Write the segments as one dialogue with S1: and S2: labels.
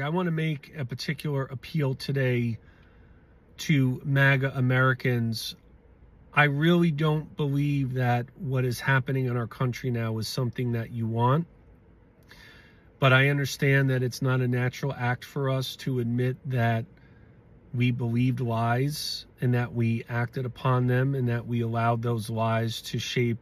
S1: I want to make a particular appeal today to MAGA Americans. I really don't believe that what is happening in our country now is something that you want. But I understand that it's not a natural act for us to admit that we believed lies and that we acted upon them and that we allowed those lies to shape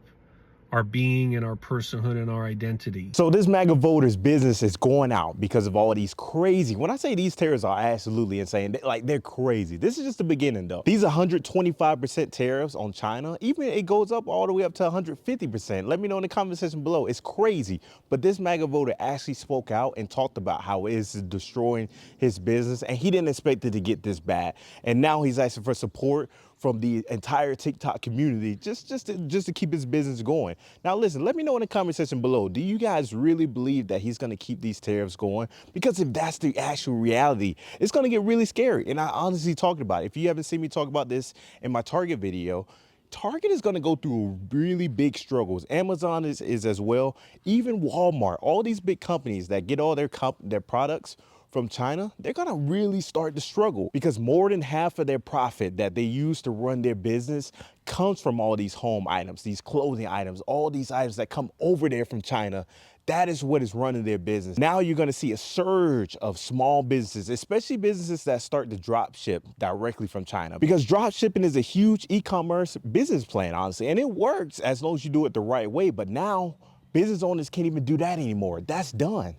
S1: our being and our personhood and our identity.
S2: So this MAGA voters business is going out because of all these crazy, when I say these tariffs are absolutely insane, they're crazy. This is just the beginning though. These 125% tariffs on China, even it goes up all the way up to 150%. Let me know in the comment section below. It's crazy. But this MAGA voter actually spoke out and talked about how it is destroying his business, and he didn't expect it to get this bad. And now he's asking for support from the entire TikTok community just to keep his business going. Now listen, let me know in the comment section below, do you guys really believe that he's gonna keep these tariffs going? Because if that's the actual reality, it's gonna get really scary. And I honestly talked about it. If you haven't seen me talk about this in my Target video, Target is gonna go through really big struggles. Amazon is as well. Even Walmart, all these big companies that get all their products from China, they're gonna really start to struggle because more than half of their profit that they use to run their business comes from all these home items, these clothing items, all these items that come over there from China. That is what is running their business. Now you're gonna see a surge of small businesses, especially businesses that start to drop ship directly from China, because drop shipping is a huge e-commerce business plan, honestly, and it works as long as you do it the right way. But now business owners can't even do that anymore. That's done.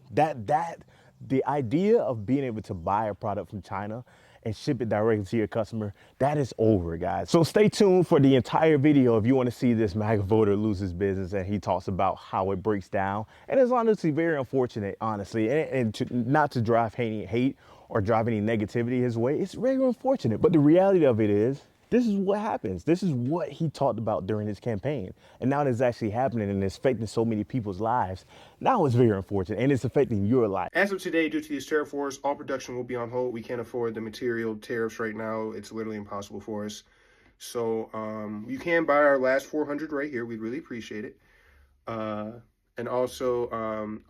S2: The idea of being able to buy a product from China and ship it directly to your customer, that is over, guys. So stay tuned for the entire video if you want to see this MAGA voter lose his business, and he talks about how it breaks down. And it's honestly very unfortunate, honestly, and not to drive hate or drive any negativity his way. It's very unfortunate, but the reality of it is, this is what happens. This is what he talked about during his campaign. And now it's actually happening and it's affecting so many people's lives. Now it's very unfortunate and it's affecting your life.
S3: As of today, due to these tariff wars, all production will be on hold. We can't afford the material tariffs right now. It's literally impossible for us. So you can buy our last 400 right here. We'd really appreciate it. And also,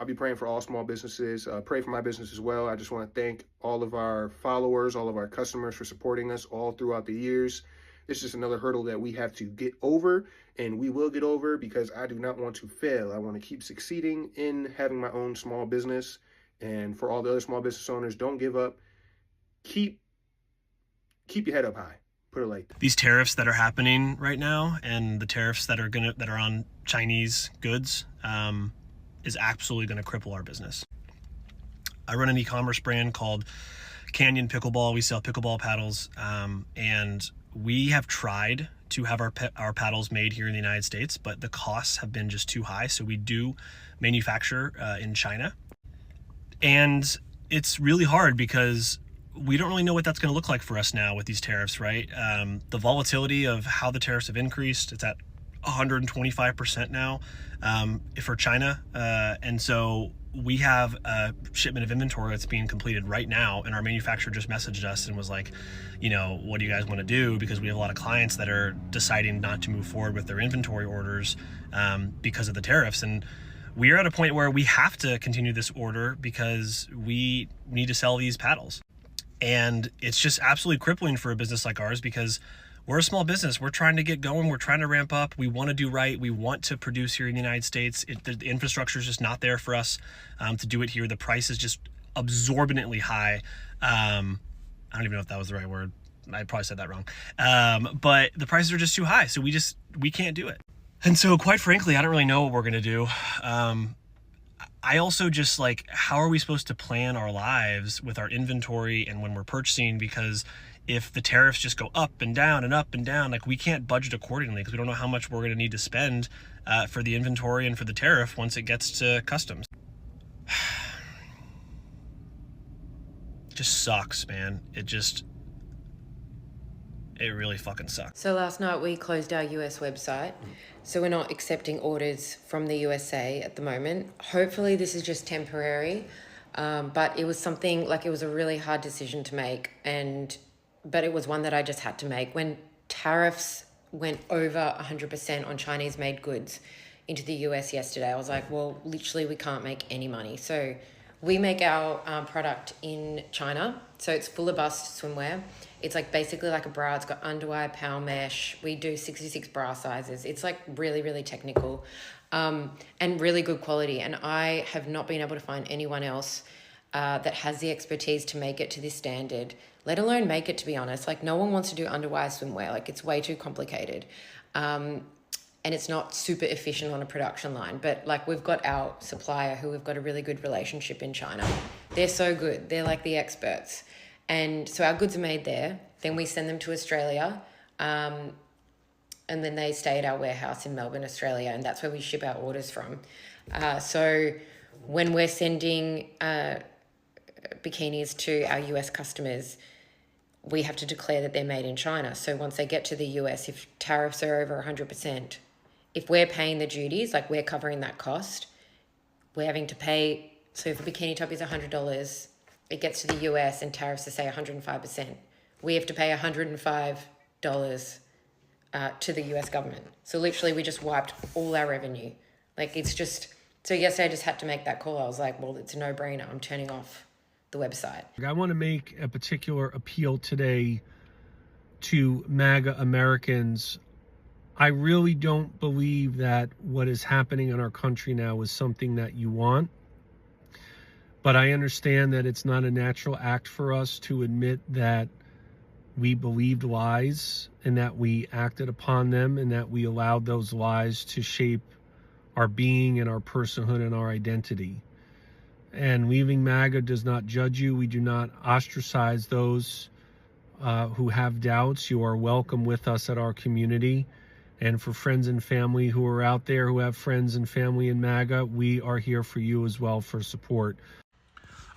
S3: I'll be praying for all small businesses. Pray for my business as well. I just want to thank all of our followers, all of our customers for supporting us all throughout the years. It's just another hurdle that we have to get over, and we will get over, because I do not want to fail. I want to keep succeeding in having my own small business. And for all the other small business owners, don't give up. Keep your head up high. Put it like that.
S1: These tariffs that are happening right now, and the tariffs that are on Chinese goods, is absolutely going to cripple our business. I run an e-commerce brand called Canyon Pickleball. We sell pickleball paddles, and we have tried to have our paddles made here in the United States, but the costs have been just too high. So we do manufacture in China, and it's really hard because we don't really know what that's going to look like for us now with these tariffs, right? The volatility of how the tariffs have increased, it's at 125% now for China. And so we have a shipment of inventory that's being completed right now, and our manufacturer just messaged us and was like, you know, what do you guys want to do? Because we have a lot of clients that are deciding not to move forward with their inventory orders because of the tariffs. And we are at a point where we have to continue this order because we need to sell these paddles. And it's just absolutely crippling for a business like ours, because we're a small business. We're trying to get going. We're trying to ramp up. We want to do right. We want to produce here in the United States. The infrastructure is just not there for us to do it here. The price is just absorbently high. I don't even know if that was the right word. I probably said that wrong. But the prices are just too high. So we can't do it. And so quite frankly, I don't really know what we're going to do. I also just how are we supposed to plan our lives with our inventory and when we're purchasing? Because if the tariffs just go up and down and up and down, we can't budget accordingly because we don't know how much we're going to need to spend for the inventory and for the tariff once it gets to customs. It just sucks, man. It really fucking sucks.
S4: So last night we closed our US website. So we're not accepting orders from the USA at the moment. Hopefully this is just temporary. But it was something it was a really hard decision to make, but it was one that I just had to make. When tariffs went over 100% on Chinese made goods into the US yesterday, I was like, well, literally we can't make any money. So We make our product in China, so it's full of bust swimwear. It's like basically like a bra. It's got underwire, power mesh. We do 66 bra sizes. It's like really, really technical, and really good quality. And I have not been able to find anyone else that has the expertise to make it to this standard, let alone make it, to be honest. Like, no one wants to do underwire swimwear. Like, it's way too complicated. And it's not super efficient on a production line. But like, we've got our supplier who we've got a really good relationship in China. They're so good. They're like the experts. And so our goods are made there. Then we send them to Australia. And then they stay at our warehouse in Melbourne, Australia. And that's where we ship our orders from. So when we're sending bikinis to our US customers, we have to declare that they're made in China. So once they get to the US, if tariffs are over 100%, if we're paying the duties, like we're covering that cost, we're having to pay. So if a bikini top is $100, it gets to the US and tariffs are, say, 105%. We have to pay $105 to the US government. So literally we just wiped all our revenue. Like, it's just, so yesterday I just had to make that call. I was like, well, it's a no-brainer. I'm turning off the website.
S5: I want to make a particular appeal today to MAGA Americans. I really don't believe that what is happening in our country now is something that you want. But I understand that it's not a natural act for us to admit that we believed lies and that we acted upon them and that we allowed those lies to shape our being and our personhood and our identity. And leaving MAGA does not judge you. We do not ostracize those who have doubts. You are welcome with us at our community. And for friends and family who are out there who have friends and family in MAGA, we are here for you as well for support.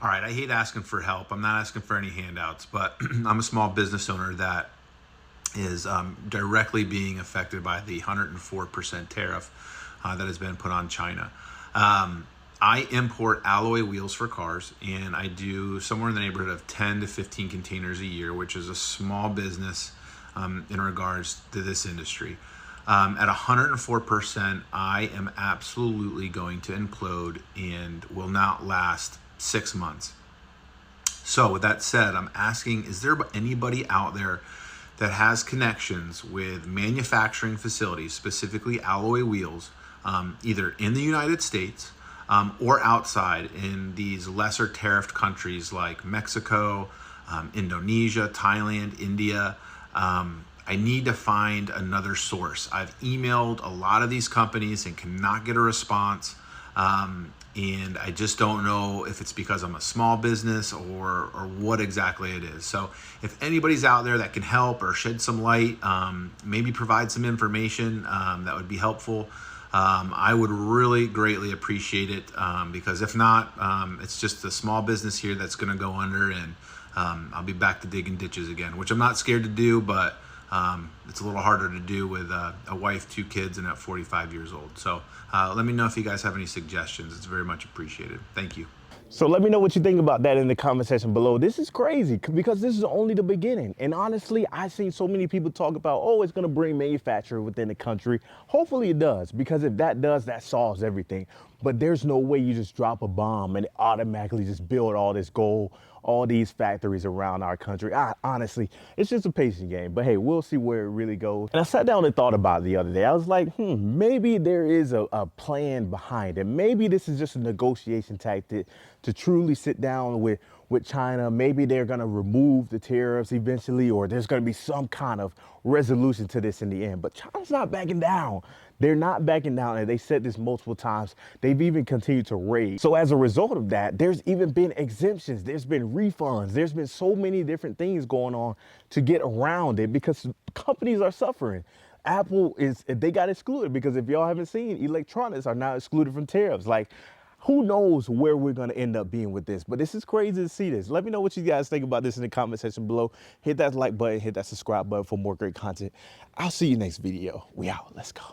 S6: All right, I hate asking for help. I'm not asking for any handouts, but I'm a small business owner that is directly being affected by the 104% tariff that has been put on China. I import alloy wheels for cars, and I do somewhere in the neighborhood of 10 to 15 containers a year, which is a small business in regards to this industry. At 104%, I am absolutely going to implode and will not last 6 months. So with that said, I'm asking, is there anybody out there that has connections with manufacturing facilities, specifically alloy wheels, either in the United States or outside in these lesser tariffed countries like Mexico, Indonesia, Thailand, India? I need to find another source. I've emailed a lot of these companies and cannot get a response. And I just don't know if it's because I'm a small business or what exactly it is. So if anybody's out there that can help or shed some light, maybe provide some information that would be helpful, I would really greatly appreciate it, because if not, it's just a small business here that's going to go under, and I'll be back to digging ditches again, which I'm not scared to do, but it's a little harder to do with a wife, 2 kids, and at 45 years old. So let me know if you guys have any suggestions. It's very much appreciated. Thank you.
S2: So let me know what you think about that in the comment section below. This is crazy because this is only the beginning. And honestly, I've seen so many people talk about, oh, it's going to bring manufacturing within the country. Hopefully it does, because if that does, that solves everything. But there's no way you just drop a bomb and automatically just build all this gold, all these factories around our country. Honestly, it's just a pacing game. But hey, we'll see where it really goes. And I sat down and thought about it the other day. I was like, maybe there is a plan behind it. Maybe this is just a negotiation tactic to truly sit down with China. Maybe they're going to remove the tariffs eventually, or there's going to be some kind of resolution to this in the end. But China's not backing down. They're not backing down, and they said this multiple times. They've even continued to raise. So as a result of that, there's even been exemptions. There's been refunds. There's been so many different things going on to get around it because companies are suffering. Apple they got excluded because if y'all haven't seen, electronics are now excluded from tariffs. Like, who knows where we're going to end up being with this, but this is crazy to see this. Let me know what you guys think about this in the comment section below. Hit that like button, hit that subscribe button for more great content. I'll see you next video. We out. Let's go.